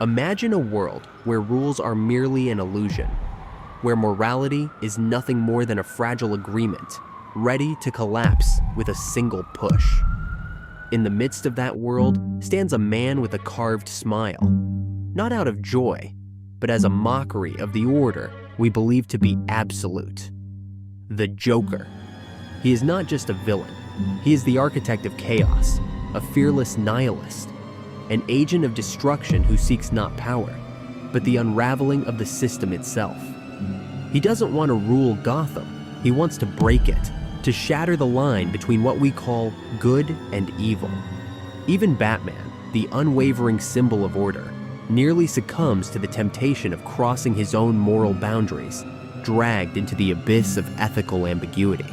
Imagine a world where rules are merely an illusion, where morality is nothing more than a fragile agreement, ready to collapse with a single push. In the midst of that world stands a man with a carved smile, not out of joy, but as a mockery of the order we believe to be absolute. The Joker. He is not just a villain, he is the architect of chaos, a fearless nihilist, an agent of destruction who seeks not power, but the unraveling of the system itself. He doesn't want to rule Gotham, he wants to break it, to shatter the line between what we call good and evil. Even Batman, the unwavering symbol of order, nearly succumbs to the temptation of crossing his own moral boundaries, dragged into the abyss of ethical ambiguity.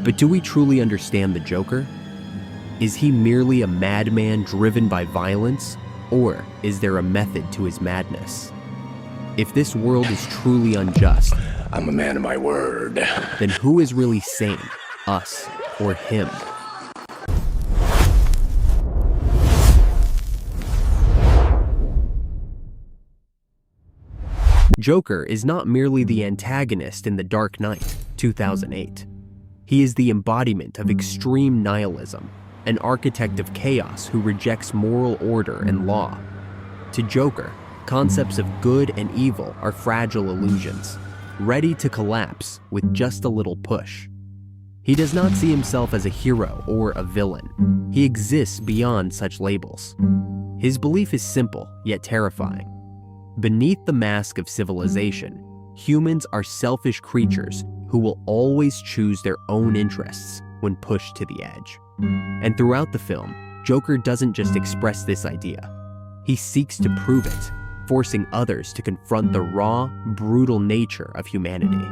But do we truly understand the Joker? Is he merely a madman driven by violence, or is there a method to his madness? If this world is truly unjust, I'm a man of my word. Then who is really sane, us or him? Joker is not merely the antagonist in The Dark Knight, 2008. He is the embodiment of extreme nihilism, an architect of chaos who rejects moral order and law. To Joker, concepts of good and evil are fragile illusions, ready to collapse with just a little push. He does not see himself as a hero or a villain. He exists beyond such labels. His belief is simple, yet terrifying. Beneath the mask of civilization, humans are selfish creatures who will always choose their own interests when pushed to the edge. And throughout the film, Joker doesn't just express this idea. He seeks to prove it, forcing others to confront the raw, brutal nature of humanity.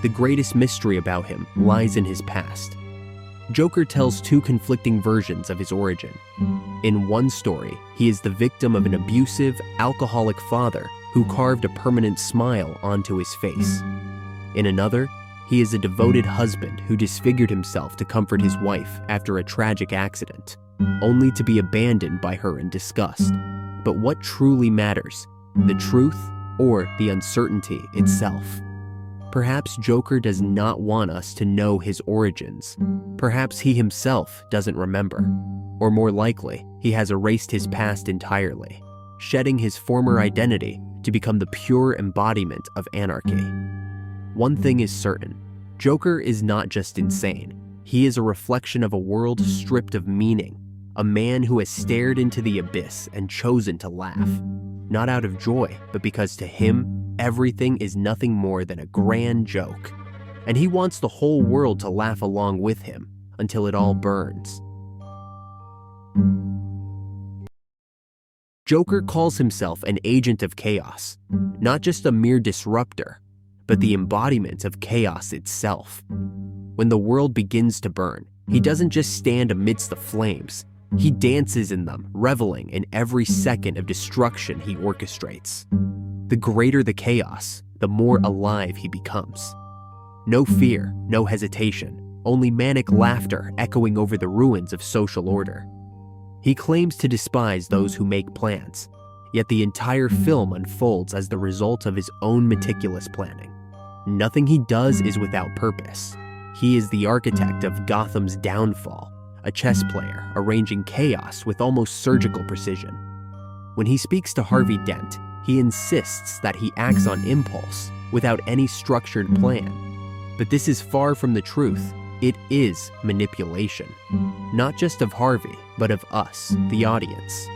The greatest mystery about him lies in his past. Joker tells two conflicting versions of his origin. In one story, he is the victim of an abusive, alcoholic father who carved a permanent smile onto his face. In another, he is a devoted husband who disfigured himself to comfort his wife after a tragic accident, only to be abandoned by her in disgust. But what truly matters, the truth or the uncertainty itself? Perhaps Joker does not want us to know his origins. Perhaps he himself doesn't remember. Or more likely, he has erased his past entirely, shedding his former identity to become the pure embodiment of anarchy. One thing is certain, Joker is not just insane. He is a reflection of a world stripped of meaning, a man who has stared into the abyss and chosen to laugh, not out of joy, but because to him, everything is nothing more than a grand joke, and he wants the whole world to laugh along with him until it all burns. Joker calls himself an agent of chaos, not just a mere disruptor, but the embodiment of chaos itself. When the world begins to burn, he doesn't just stand amidst the flames, he dances in them, reveling in every second of destruction he orchestrates. The greater the chaos, the more alive he becomes. No fear, no hesitation, only manic laughter echoing over the ruins of social order. He claims to despise those who make plans, yet the entire film unfolds as the result of his own meticulous planning. Nothing he does is without purpose. He is the architect of Gotham's downfall, a chess player arranging chaos with almost surgical precision. When he speaks to Harvey Dent, he insists that he acts on impulse, without any structured plan. But this is far from the truth. It is manipulation, not just of Harvey, but of us, the audience.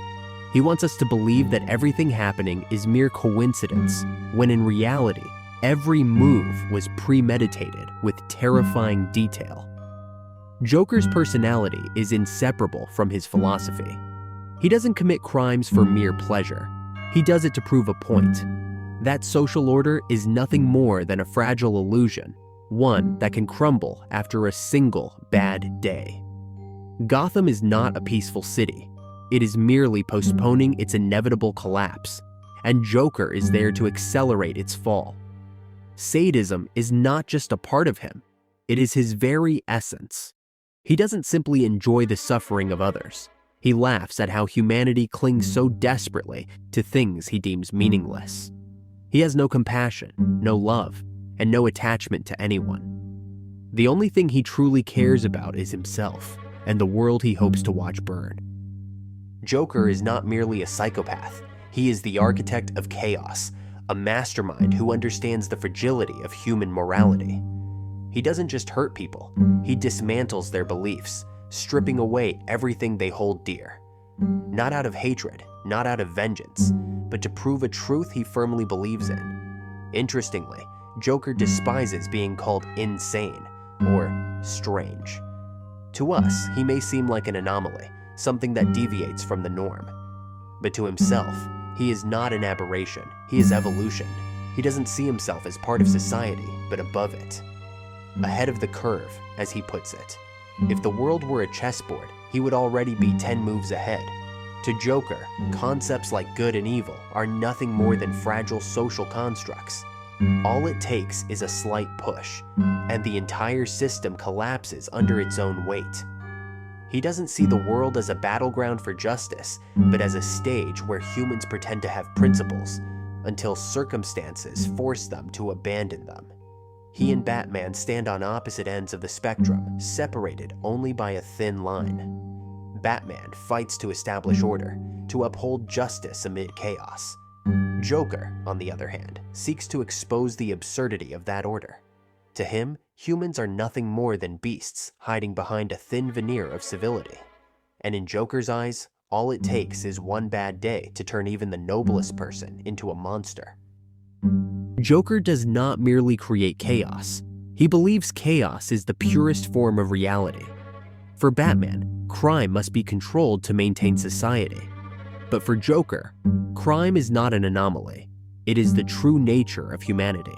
He wants us to believe that everything happening is mere coincidence, when in reality, every move was premeditated with terrifying detail. Joker's personality is inseparable from his philosophy. He doesn't commit crimes for mere pleasure. He does it to prove a point. That social order is nothing more than a fragile illusion, one that can crumble after a single bad day. Gotham is not a peaceful city. It is merely postponing its inevitable collapse, and Joker is there to accelerate its fall. Sadism is not just a part of him, it is his very essence. He doesn't simply enjoy the suffering of others. He laughs at how humanity clings so desperately to things he deems meaningless. He has no compassion, no love, and no attachment to anyone. The only thing he truly cares about is himself and the world he hopes to watch burn. Joker is not merely a psychopath. He is the architect of chaos, a mastermind who understands the fragility of human morality. He doesn't just hurt people, he dismantles their beliefs, stripping away everything they hold dear. Not out of hatred, not out of vengeance, but to prove a truth he firmly believes in. Interestingly, Joker despises being called insane or strange. To us, he may seem like an anomaly, something that deviates from the norm. But to himself, he is not an aberration, he is evolution. He doesn't see himself as part of society, but above it. Ahead of the curve, as he puts it. If the world were a chessboard, he would already be 10 moves ahead. To Joker, concepts like good and evil are nothing more than fragile social constructs. All it takes is a slight push, and the entire system collapses under its own weight. He doesn't see the world as a battleground for justice, but as a stage where humans pretend to have principles, until circumstances force them to abandon them. He and Batman stand on opposite ends of the spectrum, separated only by a thin line. Batman fights to establish order, to uphold justice amid chaos. Joker, on the other hand, seeks to expose the absurdity of that order. To him, humans are nothing more than beasts hiding behind a thin veneer of civility. And in Joker's eyes, all it takes is one bad day to turn even the noblest person into a monster. Joker does not merely create chaos. He believes chaos is the purest form of reality. For Batman, crime must be controlled to maintain society. But for Joker, crime is not an anomaly. It is the true nature of humanity.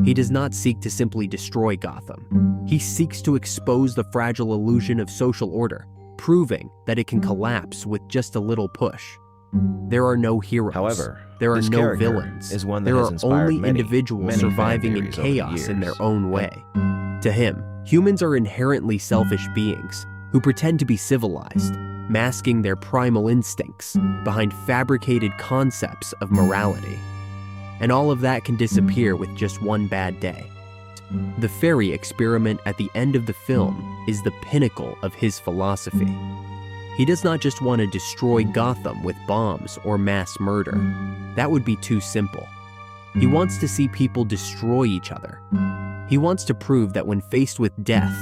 He does not seek to simply destroy Gotham. He seeks to expose the fragile illusion of social order, proving that it can collapse with just a little push. There are no heroes. However, there are this no character villains. is one that there has are inspired only many individuals fan surviving in theories over the chaos in their years. own way. To him, humans are inherently selfish beings who pretend to be civilized, masking their primal instincts behind fabricated concepts of morality. And all of that can disappear with just one bad day. The Ferry experiment at the end of the film is the pinnacle of his philosophy. He does not just want to destroy Gotham with bombs or mass murder. That would be too simple. He wants to see people destroy each other. He wants to prove that when faced with death,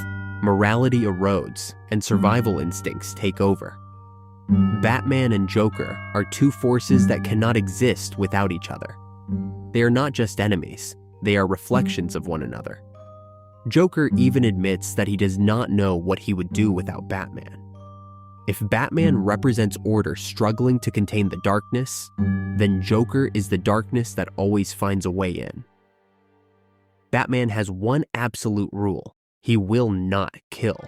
morality erodes and survival instincts take over. Batman and Joker are two forces that cannot exist without each other. They are not just enemies, they are reflections of one another. Joker even admits that he does not know what he would do without Batman. If Batman represents order struggling to contain the darkness, then Joker is the darkness that always finds a way in. Batman has one absolute rule: he will not kill.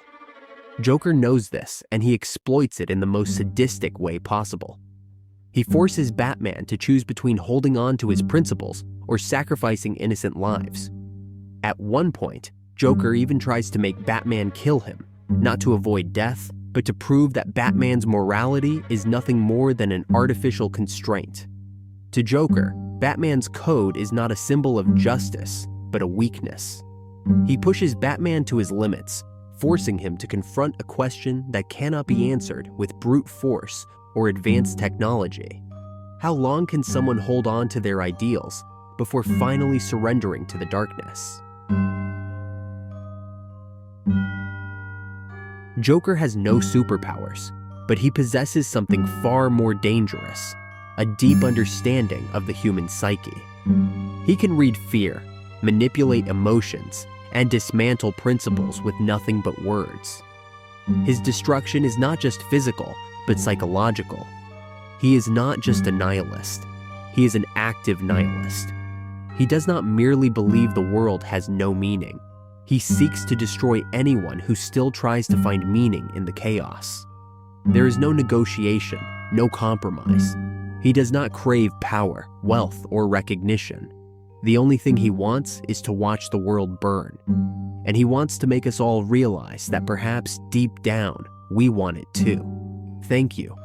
Joker knows this, and he exploits it in the most sadistic way possible. He forces Batman to choose between holding on to his principles or sacrificing innocent lives. At one point, Joker even tries to make Batman kill him, not to avoid death, but to prove that Batman's morality is nothing more than an artificial constraint. To Joker, Batman's code is not a symbol of justice, but a weakness. He pushes Batman to his limits, forcing him to confront a question that cannot be answered with brute force or advanced technology. How long can someone hold on to their ideals before finally surrendering to the darkness? Joker has no superpowers, but he possesses something far more dangerous: a deep understanding of the human psyche. He can read fear, manipulate emotions, and dismantle principles with nothing but words. His destruction is not just physical, but psychological. He is not just a nihilist. He is an active nihilist. He does not merely believe the world has no meaning. He seeks to destroy anyone who still tries to find meaning in the chaos. There is no negotiation, no compromise. He does not crave power, wealth, or recognition. The only thing he wants is to watch the world burn. And he wants to make us all realize that perhaps deep down, we want it too. thank you.